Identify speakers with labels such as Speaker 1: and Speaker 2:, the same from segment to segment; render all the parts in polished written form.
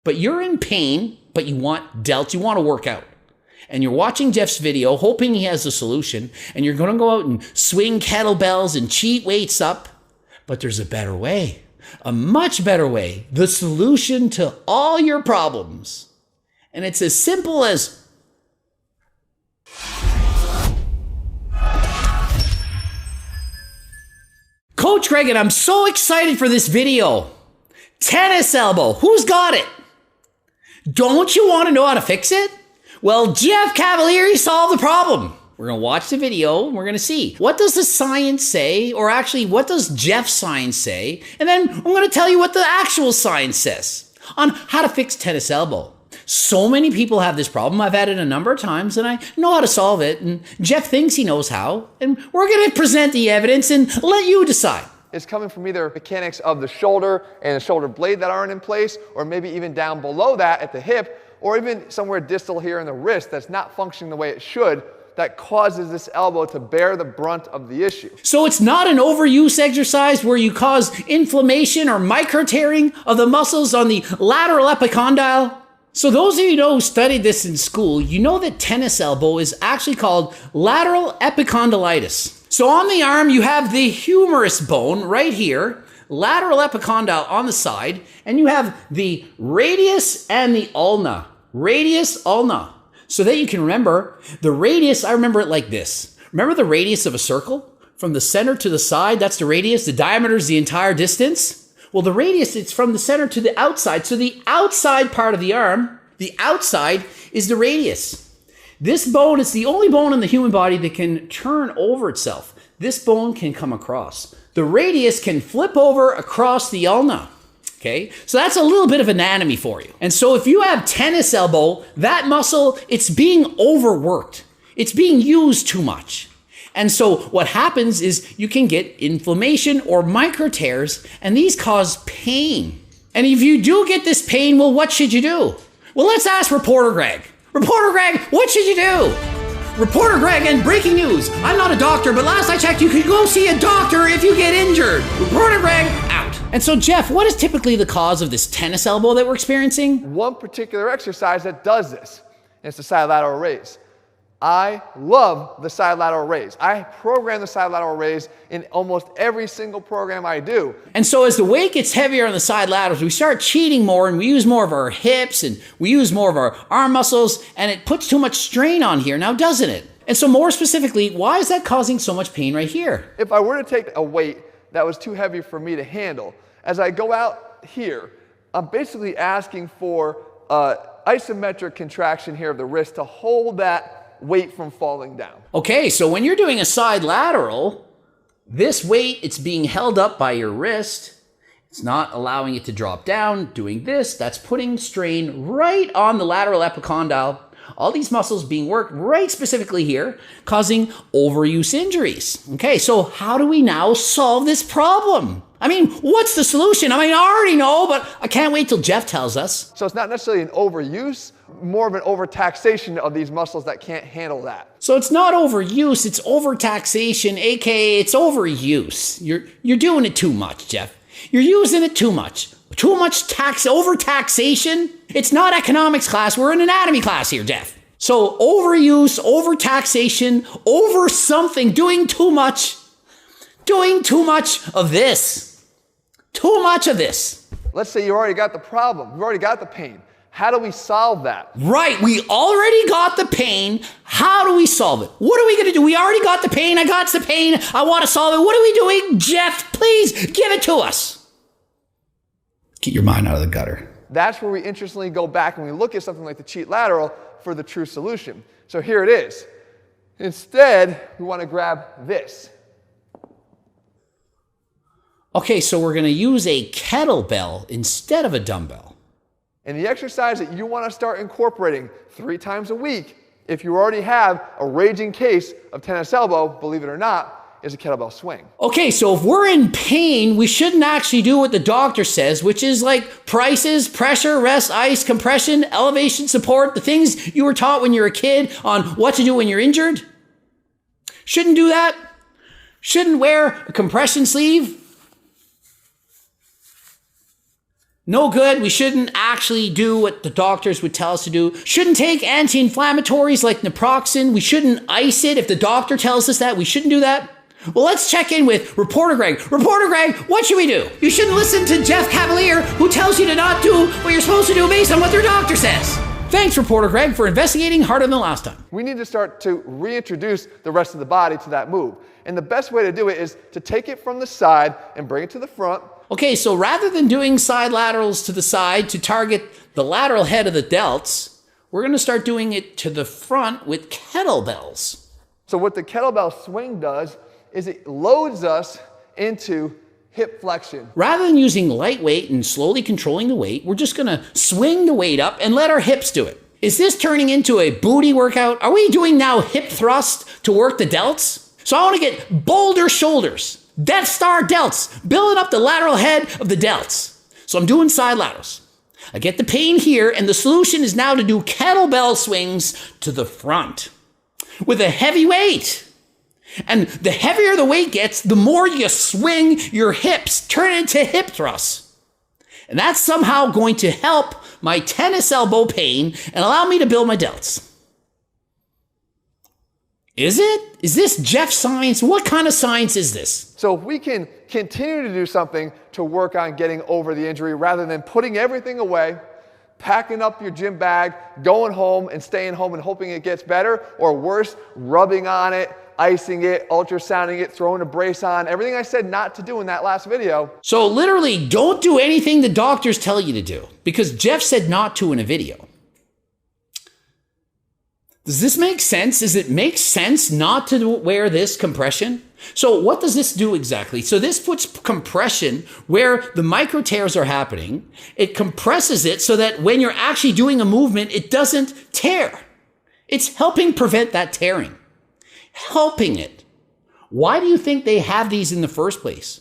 Speaker 1: but you're in pain, but you want delts, you want to work out. And you're watching Jeff's video, hoping he has a solution, and you're going to go out and swing kettlebells and cheat weights up. But there's a better way, a much better way, the solution to all your problems. And it's as simple as Coach Greg, and I'm so excited for this video. Tennis elbow, who's got it? Don't you want to know how to fix it? Well, Jeff Cavaliere solved the problem. We're going to watch the video and we're going to see. What does the science say? Or actually, what does Jeff's science say? And then I'm going to tell you what the actual science says on how to fix tennis elbow. So many people have this problem. I've had it a number of times and I know how to solve it. And Jeff thinks he knows how. And we're going to present the evidence and let you decide.
Speaker 2: It's coming from either mechanics of the shoulder and the shoulder blade that aren't in place, or maybe even down below that at the hip, or even somewhere distal here in the wrist that's not functioning the way it should, that causes this elbow to bear the brunt of the issue.
Speaker 1: So it's not an overuse exercise where you cause inflammation or micro tearing of the muscles on the lateral epicondyle. So those of you who studied this in school, you know that tennis elbow is actually called lateral epicondylitis. So on the arm, you have the humerus bone right here, lateral epicondyle on the side, and you have the radius and the ulna. Radius, ulna. So that you can remember, the radius, I remember it like this. Remember the radius of a circle? From the center to the side, that's the radius. The diameter is the entire distance. Well, the radius, it's from the center to the outside. So the outside part of the arm, the outside is the radius. This bone is the only bone in the human body that can turn over itself. This bone can come across. The radius can flip over across the ulna. Okay, so that's a little bit of anatomy for you. And so if you have tennis elbow, that muscle, it's being overworked. It's being used too much. And so what happens is you can get inflammation or micro tears, and these cause pain. And if you do get this pain, well, what should you do? Well, let's ask Reporter Greg. Reporter Greg, what should you do? Reporter Greg, and breaking news. I'm not a doctor, but last I checked, you can go see a doctor if you get injured. Reporter Greg, out. And so, Jeff, what is typically the cause of this tennis elbow that we're experiencing?
Speaker 2: One particular exercise that does this, and it's the side lateral raise. I love the side lateral raise. I program the side lateral raise in almost every single program I do.
Speaker 1: And so as the weight gets heavier on the side laterals, we start cheating more and we use more of our hips and we use more of our arm muscles, and it puts too much strain on here now, doesn't it? And so more specifically, why is that causing so much pain right here?
Speaker 2: If I were to take a weight that was too heavy for me to handle, as I go out here, I'm basically asking for isometric contraction here of the wrist to hold that weight from falling down.
Speaker 1: Okay, so when you're doing a side lateral, this weight, it's being held up by your wrist. It's not allowing it to drop down. Doing this, that's putting strain right on the lateral epicondyle. All these muscles being worked right specifically here, causing overuse injuries. Okay, so how do we now solve this problem? I mean, what's the solution? I mean, I already know, but I can't wait till Jeff tells us.
Speaker 2: So it's not necessarily an overuse, more of an overtaxation of these muscles that can't handle that.
Speaker 1: So it's not overuse, it's overtaxation, aka it's overuse. You're doing it too much, Jeff. You're using it too much. Too much overtaxation. It's not economics class, we're in anatomy class here, Jeff. So overuse, overtaxation, over something, doing too much of this. Too much of this.
Speaker 2: Let's say you already got the problem, you've already got the pain. How do we solve that?
Speaker 1: Right, we already got the pain. How do we solve it? What are we gonna do? We already got the pain, I got the pain, I wanna solve it. What are we doing? Jeff, please give it to us. Get your mind out of the gutter.
Speaker 2: That's where we interestingly go back and we look at something like the cheat lateral for the true solution. So here it is. Instead, we wanna grab this.
Speaker 1: Okay, so we're gonna use a kettlebell instead of a dumbbell.
Speaker 2: And the exercise that you want to start incorporating 3 times a week, if you already have a raging case of tennis elbow, believe it or not, is a kettlebell swing.
Speaker 1: Okay, so if we're in pain, we shouldn't actually do what the doctor says, which is like prices, pressure, rest, ice, compression, elevation, support, the things you were taught when you were a kid on what to do when you're injured. Shouldn't do that. Shouldn't wear a compression sleeve. No good. We shouldn't actually do what the doctors would tell us to do. Shouldn't take anti-inflammatories like naproxen. We shouldn't ice it if the doctor tells us that. We shouldn't do that. Well, let's check in with Reporter Greg. Reporter Greg, what should we do? You shouldn't listen to Jeff Cavaliere, who tells you to not do what you're supposed to do based on what their doctor says. Thanks, Reporter Greg, for investigating harder than last time.
Speaker 2: We need to start to reintroduce the rest of the body to that move. And the best way to do it is to take it from the side and bring it to the front.
Speaker 1: Okay, so rather than doing side laterals to the side to target the lateral head of the delts, we're going to start doing it to the front with kettlebells.
Speaker 2: So what the kettlebell swing does is it loads us into hip flexion.
Speaker 1: Rather than using light weight and slowly controlling the weight, we're just going to swing the weight up and let our hips do it. Is this turning into a booty workout? Are we doing now hip thrust to work the delts? So I want to get bolder shoulders. Death Star delts, building up the lateral head of the delts. So I'm doing side laterals. I get the pain here, and the solution is now to do kettlebell swings to the front with a heavy weight. And the heavier the weight gets, the more you swing your hips, turn into hip thrusts. And that's somehow going to help my tennis elbow pain and allow me to build my delts. Is it? Is this Jeff science? What kind of science is this?
Speaker 2: So if we can continue to do something to work on getting over the injury rather than putting everything away, packing up your gym bag, going home and staying home and hoping it gets better, or worse, rubbing on it, icing it, ultrasounding it, throwing a brace on, everything I said not to do in that last video.
Speaker 1: So literally, don't do anything the doctors tell you to do, because Jeff said not to in a video. Does this make sense? Does it make sense not to wear this compression? So what does this do exactly? So this puts compression where the micro tears are happening. It compresses it so that when you're actually doing a movement, it doesn't tear. It's helping prevent that tearing. Helping it. Why do you think they have these in the first place?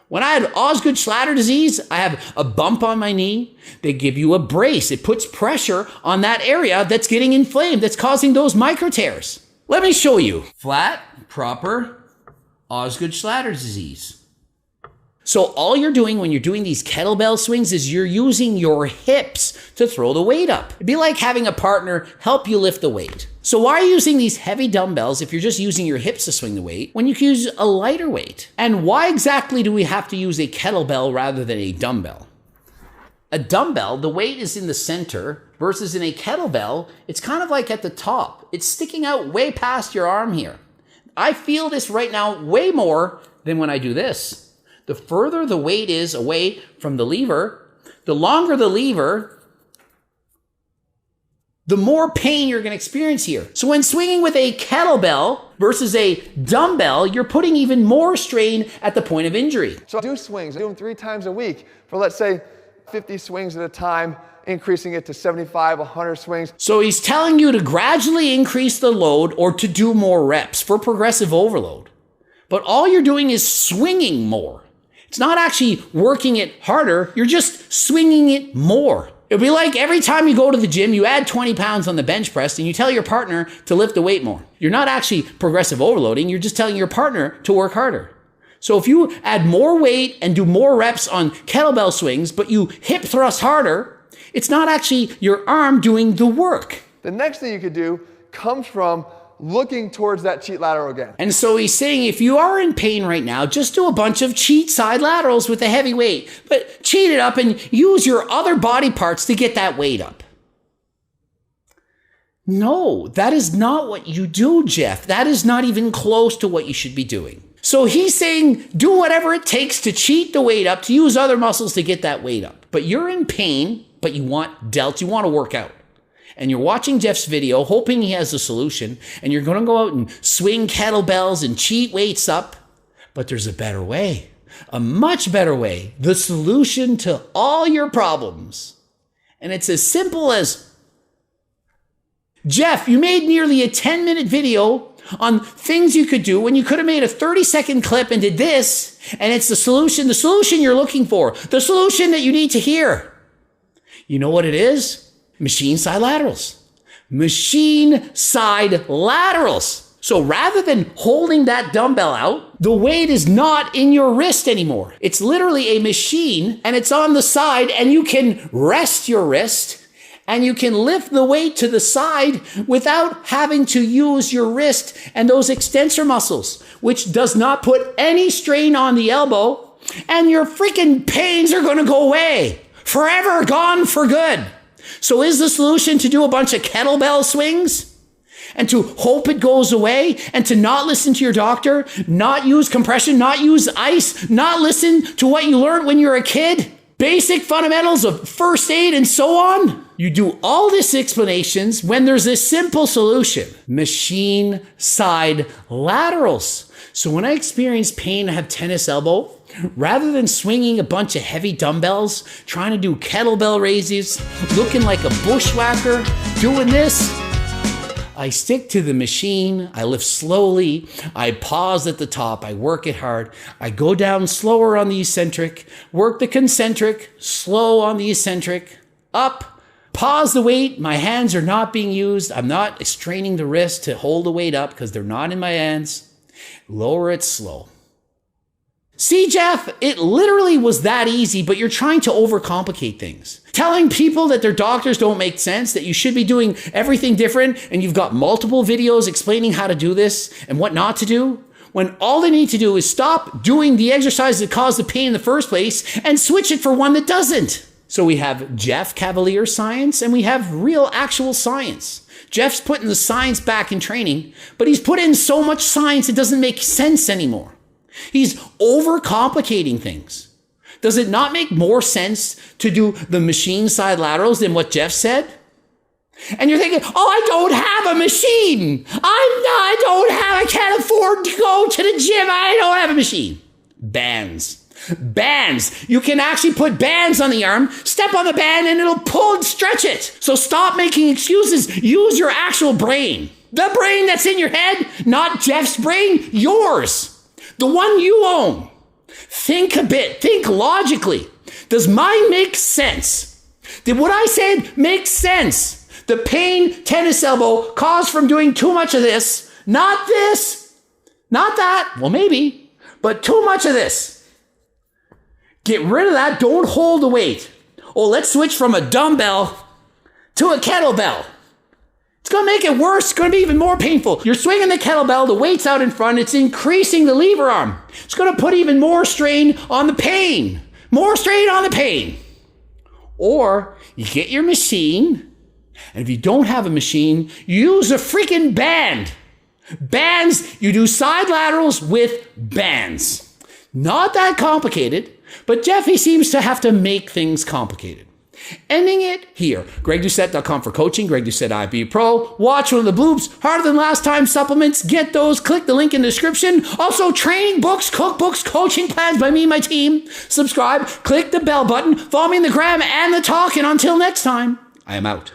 Speaker 1: When I had Osgood-Schlatter disease, I have a bump on my knee. They give you a brace. It puts pressure on that area that's getting inflamed, that's causing those micro tears. Let me show you. Flat, proper Osgood-Schlatter disease. So all you're doing when you're doing these kettlebell swings is you're using your hips to throw the weight up. It'd be like having a partner help you lift the weight. So why are you using these heavy dumbbells if you're just using your hips to swing the weight when you can use a lighter weight? And why exactly do we have to use a kettlebell rather than a dumbbell? A dumbbell, the weight is in the center, versus in a kettlebell, it's kind of like at the top. It's sticking out way past your arm here. I feel this right now way more than when I do this. The further the weight is away from the lever, the longer the lever, the more pain you're going to experience here. So when swinging with a kettlebell versus a dumbbell, you're putting even more strain at the point of injury.
Speaker 2: So I do swings. I do them 3 times a week for, let's say, 50 swings at a time, increasing it to 75, 100 swings.
Speaker 1: So he's telling you to gradually increase the load or to do more reps for progressive overload. But all you're doing is swinging more. It's not actually working it harder. You're just swinging it more. It'd be like every time you go to the gym, you add 20 pounds on the bench press and you tell your partner to lift the weight more. You're not actually progressive overloading. You're just telling your partner to work harder. So if you add more weight and do more reps on kettlebell swings, but you hip thrust harder, it's not actually your arm doing the work.
Speaker 2: The next thing you could do comes from looking towards that cheat lateral again.
Speaker 1: And so he's saying if you are in pain right now, just do a bunch of cheat side laterals with a heavy weight, but cheat it up and use your other body parts to get that weight up. No, that is not what you do, Jeff. That is not even close to what you should be doing. So he's saying do whatever it takes to cheat the weight up, to use other muscles to get that weight up. But you're in pain, but you want delts, you want to work out. And you're watching Jeff's video, hoping he has a solution, and you're going to go out and swing kettlebells and cheat weights up. But there's a better way, a much better way, the solution to all your problems. And it's as simple as, Jeff, you made nearly a 10-minute video on things you could do when you could have made a 30-second clip and did this, and it's the solution you're looking for, the solution that you need to hear. You know what it is? Machine side laterals. Machine side laterals. So rather than holding that dumbbell out, the weight is not in your wrist anymore. It's literally a machine and it's on the side, and you can rest your wrist and you can lift the weight to the side without having to use your wrist and those extensor muscles, which does not put any strain on the elbow, and your freaking pains are going to go away. Forever gone for good. So is the solution to do a bunch of kettlebell swings and to hope it goes away and to not listen to your doctor, not use compression, not use ice, not listen to what you learned when you were a kid? Basic fundamentals of first aid and so on? You do all these explanations when there's a simple solution: machine side laterals. So when I experience pain, I have tennis elbow, rather than swinging a bunch of heavy dumbbells, trying to do kettlebell raises, looking like a bushwhacker, doing this, I stick to the machine, I lift slowly, I pause at the top, I work it hard, I go down slower on the eccentric, work the concentric, slow on the eccentric, up, pause the weight, my hands are not being used, I'm not straining the wrist to hold the weight up because they're not in my hands, lower it slow. See, Jeff, it literally was that easy, but you're trying to overcomplicate things. Telling people that their doctors don't make sense, that you should be doing everything different, and you've got multiple videos explaining how to do this and what not to do, when all they need to do is stop doing the exercise that caused the pain in the first place and switch it for one that doesn't. So we have Jeff Cavaliere science and we have real actual science. Jeff's putting the science back in training, but he's put in so much science it doesn't make sense anymore. He's overcomplicating things. Does it not make more sense to do the machine side laterals than what Jeff said? And you're thinking, oh, I don't have a machine. I can't afford to go to the gym. I don't have a machine. Bands. You can actually put bands on the arm, step on the band, and it'll pull and stretch it. So stop making excuses. Use your actual brain. The brain that's in your head, not Jeff's brain, yours. The one you own. Think a bit. Think logically. Does mine make sense? Did what I said make sense? The pain tennis elbow caused from doing too much of this. Not this. Not that. Well, maybe. But too much of this. Get rid of that. Don't hold the weight. Oh, let's switch from a dumbbell to a kettlebell. It's going to make it worse. It's going to be even more painful. You're swinging the kettlebell, the weight's out in front, it's increasing the lever arm. It's going to put even more strain on the pain. More strain on the pain. Or you get your machine, and if you don't have a machine, you use a freaking band. Bands, you do side laterals with bands. Not that complicated, but Jeffy seems to have to make things complicated. Ending it here. GregDoucette.com for coaching. Greg Doucette IB Pro. Watch one of the Bloops. Harder than last time supplements. Get those. Click the link in the description. Also, training books, cookbooks, coaching plans by me and my team. Subscribe. Click the bell button. Follow me in the gram and the talk. And until next time, I am out.